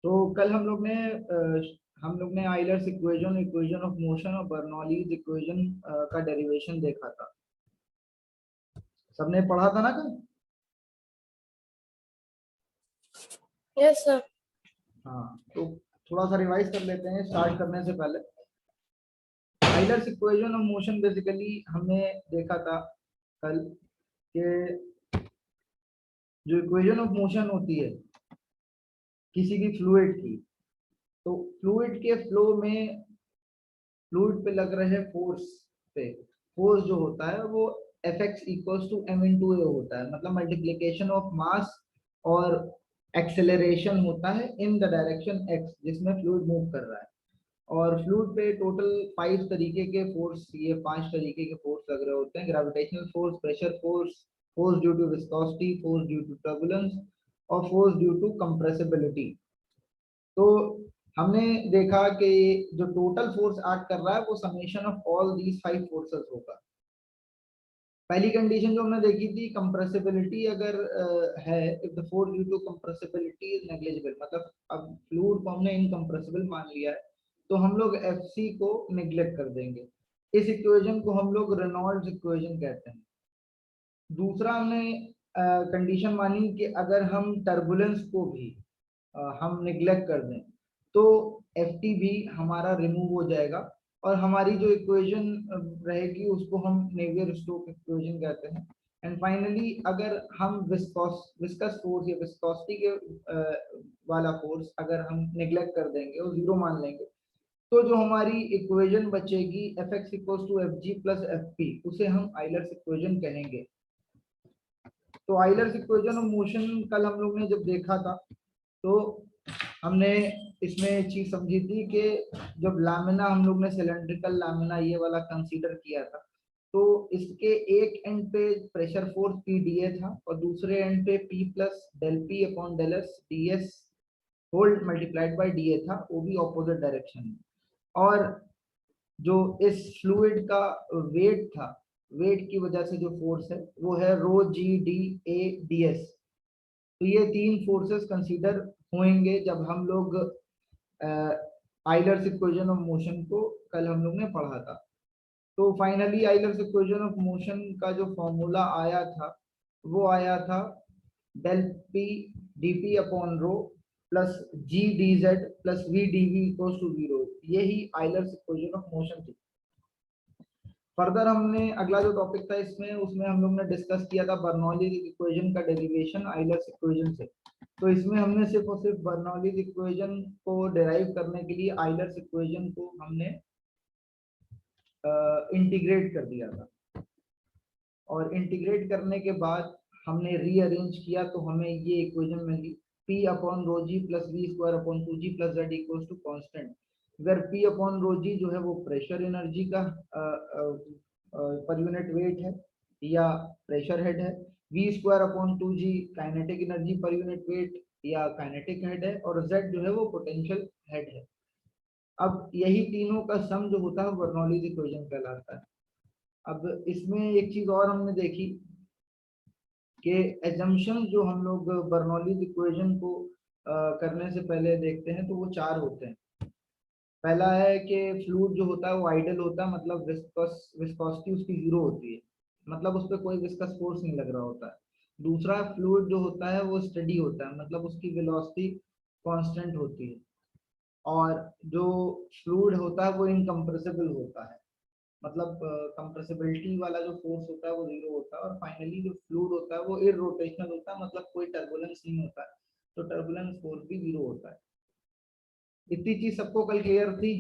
तो कल हम लोग ने Euler's equation, equation of motion और बर्नौलीज इक्वेशन का डेरिवेशन देखा था। सबने पढ़ा था ना कल? Yes sir. हाँ, तो थोड़ा सा रिवाइज कर लेते हैं स्टार्ट करने से पहले। Euler's equation of motion basically हमने देखा था कल कि जो इक्वेशन ऑफ मोशन होती है किसी भी फ्लूइड की, तो फ्लूइड के फ्लो में फ्लूइड पे लग रहे फोर्स पे, फोर्स जो होता है वो Fx equals to m into A होता है, मतलब मल्टीप्लीकेशन ऑफ मास और एक्सेलरेशन होता है इन द डायरेक्शन x जिसमें फ्लूइड मूव कर रहा है। और फ्लूइड पे टोटल 5 तरीके के फोर्स, ये 5 तरीके के फोर्स लग रहे होते हैं। Gravitational force, pressure force, force due to viscosity, force due to turbulence और फोर्स ड्यू टू कंप्रेसिबिलिटी। तो हमने देखा कि जो टोटल फोर्स एक्ट कर रहा है वो summation of all these 5 forces होगा। पहली कंडीशन जो हमने देखी थी, कंप्रेसिबिलिटी अगर है, if the force due to compressibility is negligible, मतलब अब फ्लूइड को हमने इनकंप्रेसिबल मान लिया है तो हम लोग Fc को निग्लेक्ट कर देंगे। इस इक्वेशन को हम लोग रेनॉल्ड्स इक्वेशन कहते हैं। दूसरा हमने कंडीशन मानी कि अगर हम टर्बुलेंस को भी हम निग्लेक्ट कर दें तो Ft भी हमारा रिमूव हो जाएगा और हमारी जो इक्वेशन रहेगी उसको हम नेवियर-स्टोक्स इक्वेशन कहते हैं। एंड फाइनली अगर हम विस्कस फोर्स या विस्कोसिटी के वाला फोर्स अगर हम निग्लेक्ट कर देंगे और जीरो मान लेंगे तो जो हमारी इक्वेशन बचेगी Fx equals to Fg plus Fp, उसे हम आइलर्स इक्वेशन कहेंगे। तो आइलर्स इक्वेशन ऑफ मोशन कल हम लोग ने जब देखा था तो हमने इसमें एक चीज समझी थी कि जब लामिना हम लोग ने सिलेंड्रिकल लामिना ये वाला कंसीडर किया था तो इसके एक एंड पे pressure force P D A था और दूसरे एंड पे P plus del P upon del S D S whole multiplied by D A था, वो भी ऑपोजिट डायरेक्शन में। और जो इस फ्लूइड का वेट था, वेट की वजह से जो फोर्स है वो है rho G D A D S. तो ये तीन फोर्सेस कंसीडर होंगे जब हम लोग आइलर्स इक्वेशन ऑफ मोशन को कल हम लोग ने पढ़ा था। तो finally Euler's equation of motion का जो फॉर्मूला आया था वो आया था del P D P upon rho plus G D Z plus V D V equals to zero. यही आइलर्स इक्वेशन ऑफ मोशन थी। फर्दर हमने अगला जो टॉपिक था इसमें, उसमें हम लोग ने डिस्कस किया था बर्नौलीज इक्वेशन का डेरिवेशन आइलर्स इक्वेशन से। तो इसमें हमने सिर्फ और सिर्फ बर्नौलीज इक्वेशन को डिराइव करने के लिए आइलर्स इक्वेशन को हमने इंटीग्रेट कर दिया था और इंटीग्रेट करने के बाद हमने रीअरेंज किया तो हमें ये इक्वेशन मिली P upon rho G plus V square upon 2g plus Z equals to constant, where P upon rho G जो है वो प्रेशर एनर्जी का पर यूनिट वेट है या प्रेशर हेड है, V square upon 2g kinetic energy per unit weight या kinetic head है और z जो है वो पोटेंशियल हेड है। अब यही तीनों का सम जो होता है बर्नौलीज इक्वेशन कहलाता है। अब इसमें एक चीज और हमने देखी कि एजम्पशन जो हम लोग बर्नौलीज इक्वेशन को करने से पहले देखते हैं तो वो 4 होते हैं। पहला है कि फ्लूइड जो होता है वो आइडल होता है, मतलब विस्कोसिटी उसकी जीरो होती है, मतलब उस पर कोई विस्कस फोर्स नहीं लग रहा होता है। दूसरा फ्लूइड जो होता है वो स्टेडी होता है, मतलब उसकी वेलोसिटी कांस्टेंट होती है। और जो फ्लूइड होता है वो इनकम्प्रेसिबल होता है, मतलब कंप्रेसिबिलिटी वाला जो फोर्स होता है वो जीरो होता है। और फाइनली जो फ्लूइड होता है वो इररोटेशनल होता है, मतलब कोई टर्बुलेंस नहीं होता है, तो टर्बुलेंस फोर्स भी जीरो होता है। इतनी चीज सबको कल क्लियर थी?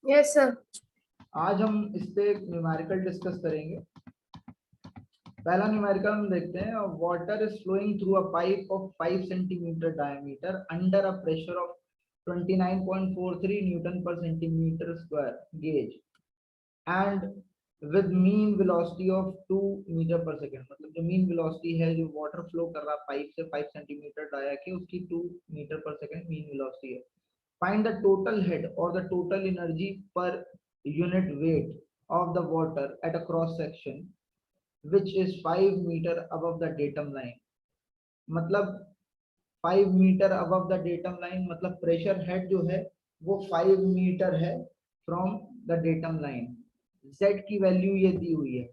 Yes sir. आज हम इस पे न्यूमेरिकल डिस्कस करेंगे। पहला न्यूमेरिकल हम देखते हैं, water is flowing through a pipe of 5 centimetre diameter under a pressure of 29.43 newton per centimetre square gauge and with mean velocity of 2 metre per second, मतलब जो मीन वेलोसिटी है जो water flow कर रहा है पाइप से 5 centimetre dia के, उसकी 2 metre per second mean velocity है। फाइंड द टोटल हेड और द टोटल एनर्जी पर unit weight of the water at a cross section which is 5 meter above the datum line। मतलब 5 metre above the datum line, मतलब pressure head जो है वो 5 metre है from the datum line. Z की value ये दी हुई है,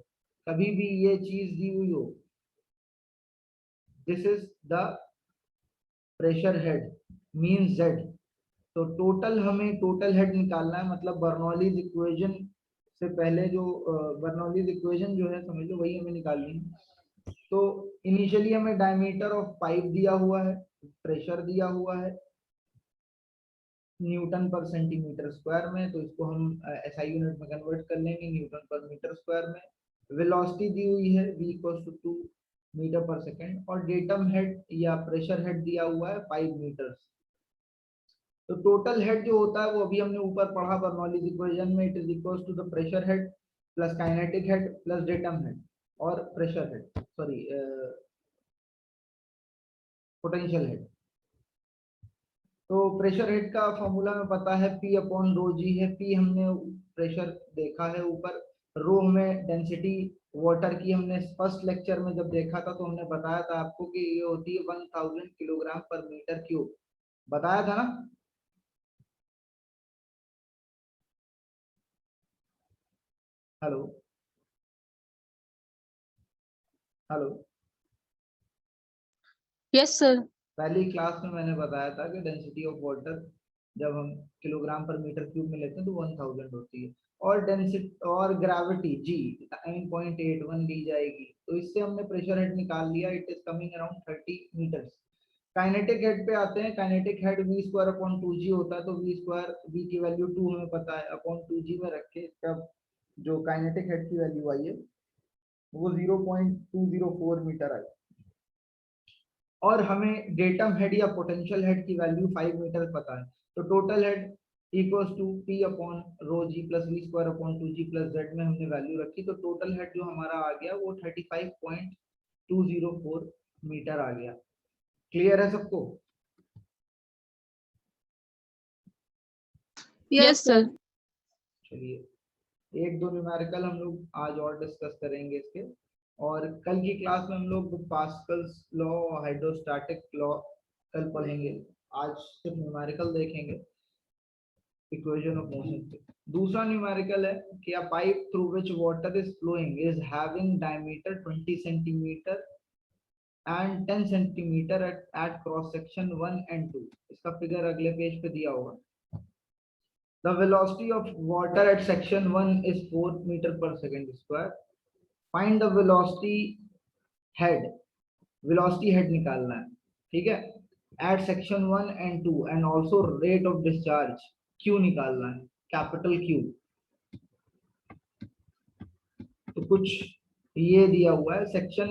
कभी भी ये चीज दी हुई हो, this is the pressure head mean Z। तो टोटल हमें टोटल हेड निकालना है, मतलब बर्नौलीज इक्वेशन से पहले जो बर्नौलीज इक्वेशन जो है समझ लो वही हमें निकालनी है। तो इनिशियली हमें डायमीटर ऑफ पाइप दिया हुआ है, प्रेशर दिया हुआ है न्यूटन पर सेंटीमीटर स्क्वायर में, तो इसको हम SI यूनिट में कन्वर्ट कर लेंगे न्यूटन पर मीटर स्क्वायर में। वेलोसिटी दी हुई है v = 2 मीटर पर सेकेंड, और डेटम हेड या प्रेशर हेड दिया हुआ है 5 मीटर। तो टोटल हेड जो होता है वो अभी हमने ऊपर पढ़ा बर्नौलीज इक्वेशन में, it is equal to the pressure head plus kinetic head plus datum head और pressure head, sorry potential head. तो प्रेशर हेड का फॉर्मूला में पता है P/ρg है। P हमने प्रेशर देखा है ऊपर, रो में डेंसिटी वाटर की हमने फर्स्ट लेक्चर में जब देखा था तो हमने बताया था आपको कि ये होती है 1000 किलोग्राम पर मीटर क्यूब, बताया था ना। Hello hello, yes sir. पहली क्लास में मैंने बताया था कि डेंसिटी ऑफ वाटर जब हम किलोग्राम पर मीटर क्यूब में लेते हैं तो 1000 होती है, और डेंसिटी और ग्रेविटी जी 9.81 दी जाएगी। तो इससे हमने प्रेशर हेड निकाल लिया, it is coming around 30 metres. Kinetic head पे आते हैं, काइनेटिक हेड v²/2g होता है, तो v की वैल्यू 2 हमें पता है, अपॉन 2g में रख के इसका जो काइनेटिक हेड की वैल्यू आई है वो 0.204 मीटर आई। और हमें डेटम हेड या पोटेंशियल हेड की वैल्यू 5 मीटर पता है, तो total head equals to P/ρg plus v²/2g plus z में हमने वैल्यू रखी, तो टोटल हेड जो हमारा आ गया वो 35.204 मीटर आ गया। क्लियर है सबको? Yes sir. चलिए एक दो न्यूमेरिकल हम लोग आज और डिस्कस करेंगे इसके, और कल की क्लास में हम लोग पास्कल्स लॉ, हाइड्रोस्टैटिक लॉ कल पढ़ेंगे, आज सिर्फ न्यूमेरिकल देखेंगे इक्वेशन ऑफ मोशन पे। दूसरा न्यूमेरिकल है कि a pipe through which water is flowing is having diameter 20 centimetre and 10 centimetre at cross section 1 and 2। इसका फिगर अगले पेज पे दिया होगा। The velocity of water at section 1 is 4 meter per second square. Find the velocity head, velocity head निकालना है, ठीक है, at section 1 and 2 and also rate of discharge Q निकालना है, कैपिटल Q। तो कुछ ये दिया हुआ है, सेक्शन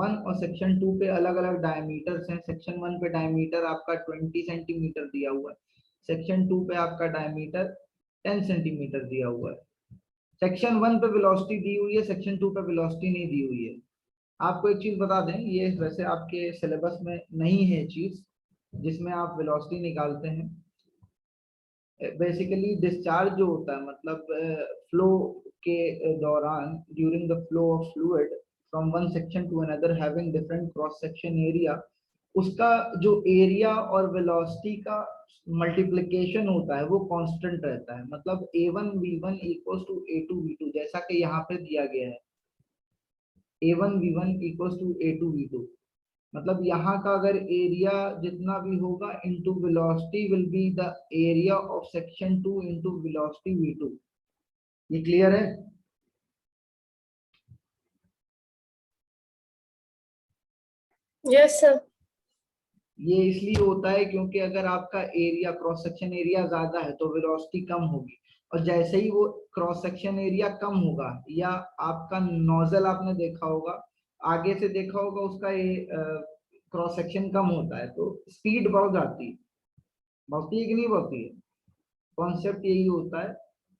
1 और सेक्शन 2 पे अलग अलग डायमीटर्स हैं। सेक्शन 1 पे डायमीटर आपका 20 सेंटीमीटर दिया हुआ है, सेक्शन 2 पे आपका डायमीटर 10 सेंटीमीटर दिया हुआ है। सेक्शन 1 पे वेलोसिटी दी हुई है, सेक्शन 2 पे वेलोसिटी नहीं दी हुई है। आपको एक चीज बता दें, ये वैसे आपके सिलेबस में नहीं है चीज जिसमें आप वेलोसिटी निकालते हैं। बेसिकली डिस्चार्ज जो होता है, मतलब फ्लो के दौरान during the flow of fluid from one section two another having different cross section area, उसका जो एरिया और वेलोसिटी का मल्टीप्लिकेशन होता है वो कांस्टेंट रहता है, मतलब a1v1 इक्वल्स टू a2v2, जैसा कि यहाँ पे दिया गया है a1v1 इक्वल्स टू a2v2। मतलब यहाँ का अगर एरिया जितना भी होगा into velocity will be the area of section 2 into velocity v2। ये क्लियर है? Yes sir. ये इसलिए होता है क्योंकि अगर आपका एरिया क्रॉस सेक्शन एरिया ज्यादा है तो वेलोसिटी कम होगी, और जैसे ही वो क्रॉस सेक्शन एरिया कम होगा, या आपका नोजल आपने देखा होगा, आगे से देखा होगा, उसका क्रॉस सेक्शन कम होता है तो स्पीड बढ़ जाती है, बढ़ती है कि नहीं बढ़ती है? कॉन्सेप्ट यही होता है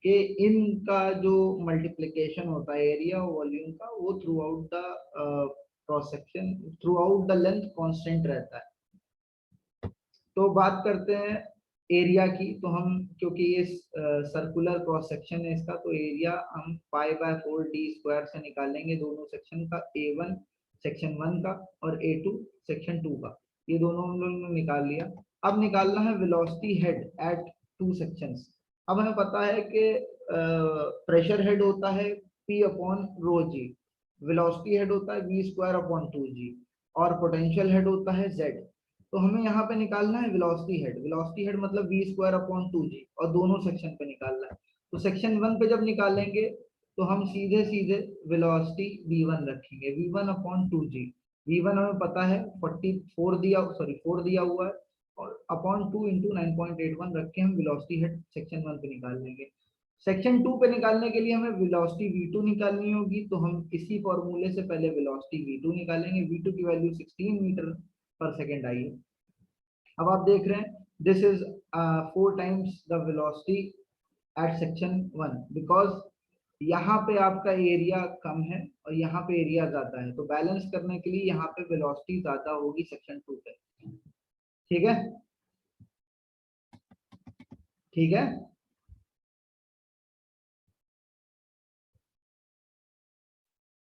कि इनका जो मल्टीप्लिकेशन होता है एरिया और वॉल्यूम का, वो through out the cross section, through out the length constant रहता है। तो बात करते हैं एरिया की, तो हम क्योंकि ये सर्कुलर क्रॉस सेक्शन है इसका, तो एरिया हम π/4d² से निकालेंगे दोनों सेक्शन का, a1 सेक्शन 1 का और A2 सेक्शन 2 का, ये दोनों हम लोगों ने निकाल लिया। अब निकालना है velocity head at two sections. अब हमें पता है कि प्रेशर हेड होता है P अपॉन रो जी, वेलोसिटी हेड होता है V स्क्वायर अपॉन 2G और पोटेंशियल हेड होता है Z। तो हमें यहाँ पे निकालना है वेलोसिटी हेड। वेलोसिटी हेड मतलब V स्क्वायर अपॉन 2G और दोनों सेक्शन पे निकालना है। तो सेक्शन 1 पे जब निकालेंगे तो हम सीधे सीधे वेलोसिटी v1 रखेंगे, v1 अपॉन 2g। v1 हमें पता है 4 दिया हुआ है और अपॉन 2 इंटू 9.81 रख के हम वेलोसिटी हेड सेक्शन 1 पे निकाल लेंगे। सेक्शन 2 पे निकालने के लिए हमें वेलोसिटी v2 निकालनी होगी, तो हम इसी फॉर्मूले से पहले वेलोसिटी v2 निकालेंगे। v2 की value 16 metre per second I है। अब आप देख रहे हैं this is 4 times the velocity at section 1 because यहाँ पे आपका एरिया कम है और यहाँ पे एरिया ज्यादा है, तो बैलेंस करने के लिए यहाँ पे वेलोसिटी ज्यादा होगी सेक्शन 2 पे। ठीक है, ठीक है।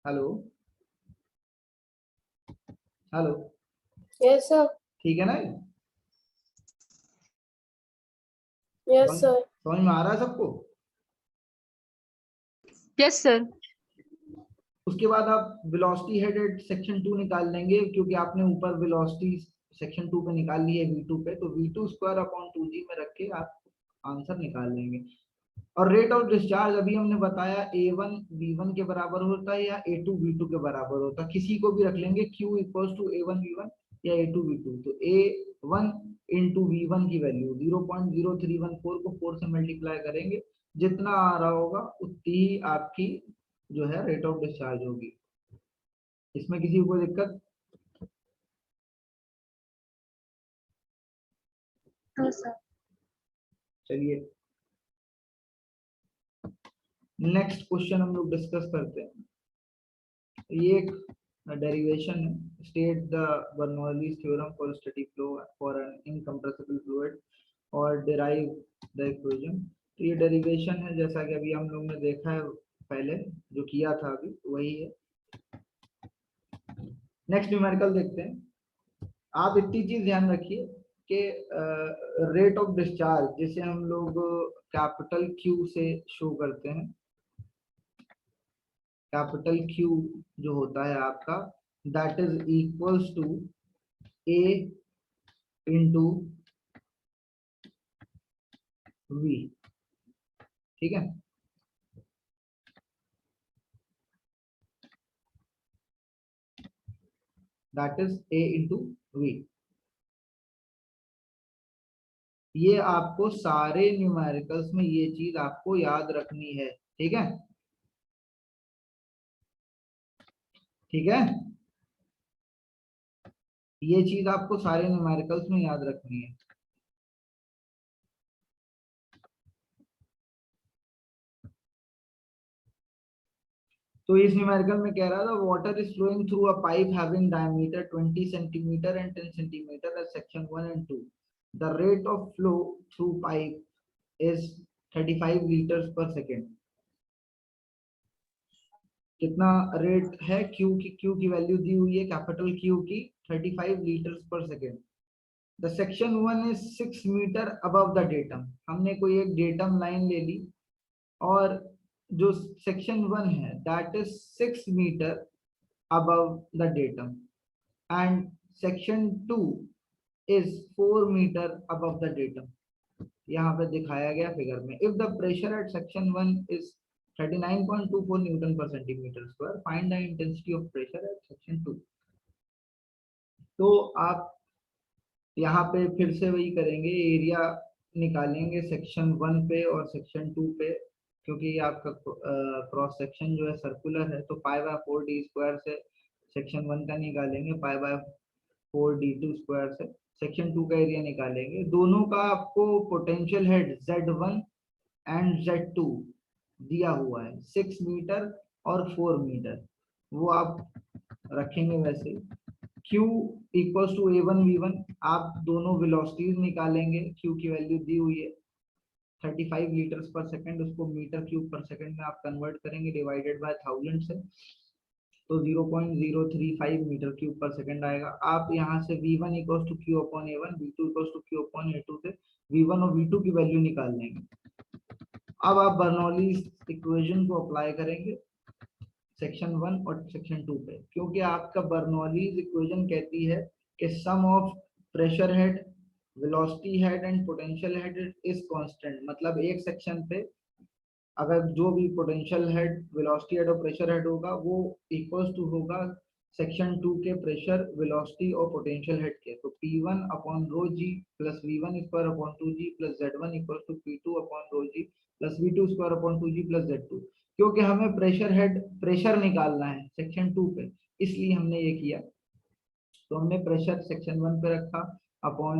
Hello, hello, Yes, sir. ठीक है ना? Yes, sir. समझ में आ रहा है सबको? Yes sir. उसके बाद आप वेलोसिटी हेड एट सेक्शन 2 निकाल लेंगे, क्योंकि आपने ऊपर वेलोसिटी सेक्शन 2 पे निकाल ली है v2 पे, तो v2 स्क्वायर अपॉन 2g में रख के आप आंसर निकाल लेंगे। और रेट ऑफ डिस्चार्ज अभी हमने बताया a1 v1 के बराबर होता है या a2 v2 के बराबर होता है, किसी को भी रख लेंगे q equals to a1 v1 या a2 v2। तो a1 इंटू v1 की वैल्यू 0.0314 को 4 से मल्टीप्लाई करेंगे, जितना आ रहा होगा उतनी ही आपकी जो है रेट ऑफ डिस्चार्ज होगी। इसमें किसी को दिक्कत? No, sir. चलिए नेक्स्ट क्वेश्चन हम लोग डिस्कस करते हैं। ये एक डेरिवेशन है, state the Bernoulli's theorem for steady flow for an incompressible fluid और डिराइव द इक्वेशन। तो ये डेरिवेशन है, जैसा कि अभी हम लोग ने देखा है पहले जो किया था अभी वही है। नेक्स्ट न्यूमेरिकल देखते हैं। आप इतनी चीज ध्यान रखिए कि रेट ऑफ डिस्चार्ज जिसे हम लोग कैपिटल Q से शो करते हैं, कैपिटल Q जो होता है आपका that is equals to A into V। ठीक है, that is A into V। ये आपको सारे न्यूमेरिकल्स में ये चीज आपको याद रखनी है। ठीक है, ठीक है, ये चीज आपको सारे न्यूमेरिकल्स में याद रखनी है। तो इस न्यूमेरिकल में कह रहा था water is flowing through a pipe having diameter 20 centimetre and 10 centimetre at section 1 and 2। The rate of flow through pipe is 35 litres per second. कितना रेट है Q की वैल्यू दी हुई है कैपिटल Q की 35 litres per second. The section 1 is 6 metre above the datum. हमने कोई एक डेटम लाइन ले ली और जो सेक्शन 1 है that is 6 metre above the datum and section 2 is 4 meter above the datum। यहाँ पे दिखाया गया फिगर में। if the pressure at section 1 is 39.24 Newton per centimetre square, find the intensity of pressure at section 2। तो आप यहाँ पे फिर से वही करेंगे, एरिया निकालेंगे सेक्शन 1 पे और सेक्शन 2 पे, क्योंकि ये आपका क्रॉस सेक्शन जो है सर्कुलर है, तो पाई बाय 4 डी स्क्वायर से सेक्शन 1 का निकालेंगे, पाई बाय 4 d2 स्क्वायर से सेक्शन 2 का एरिया निकालेंगे। दोनों का आपको potential head Z1 and Z2 दिया हुआ है, 6 मीटर और 4 मीटर, वो आप रखेंगे वैसे। Q equals to A1 V1, आप दोनों वेलोसिटीज निकालेंगे। Q की वैल्यू दी हुई है 35 लीटर्स पर सेकंड, उसको मीटर क्यूब पर सेकंड में आप कन्वर्ट करेंगे डिवाइडेड बाय 1000 से। तो 0.035 मीटर क्यूब पर सेकंड आएगा। आप यहाँ से V1 equals to Q upon A1, V2 equals to Q upon A2 से V1 और V2 की वैल्यू निकाल लेंगे। अब आप बर्नौलीज इक्वेशन को अप्लाई करेंगे सेक्शन 1 और सेक्शन 2 पे, क्योंकि आपका बर्नौलीज इक्वेशन कहती है कि sum of pressure head, velocity head and potential head is constant. मतलब एक सेक्शन पे अगर जो भी पोटेंशियल हेड, वेलोसिटी हेड और प्रेशर हेड होगा वो इक्वल्स टू होगा सेक्शन 2 के प्रेशर, वेलोसिटी और पोटेंशियल हेड के। तो P1 upon rho G plus V1 square upon 2G plus Z1 equals to P2 upon rho G plus V2 square upon 2G plus Z2, क्योंकि हमें pressure head pressure निकालना है section 2 पे, इसलिए हमने ये किया। तो हमने प्रेशर सेक्शन 1 पे रखा upon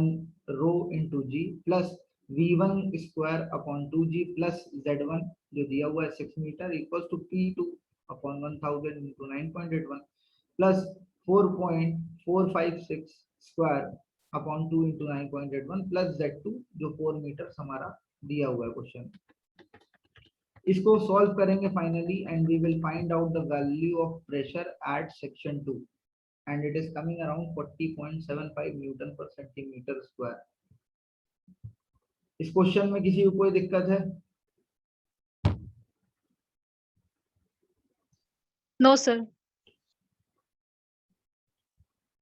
rho into G plus V1 square upon 2G plus Z1 जो दिया हुआ है 6 metre equals to P2 upon 1000 into 9.81 plus 4.456 square upon 2 into 9.81 plus Z2 जो 4 मीटर हमारा दिया हुआ है क्वेश्चन। इसको सॉल्व करेंगे finally and we will find out the value of pressure at section 2 and it is coming around 40.75 newton per centimetre square. इस question में किसी को कोई दिक्कत है? No sir.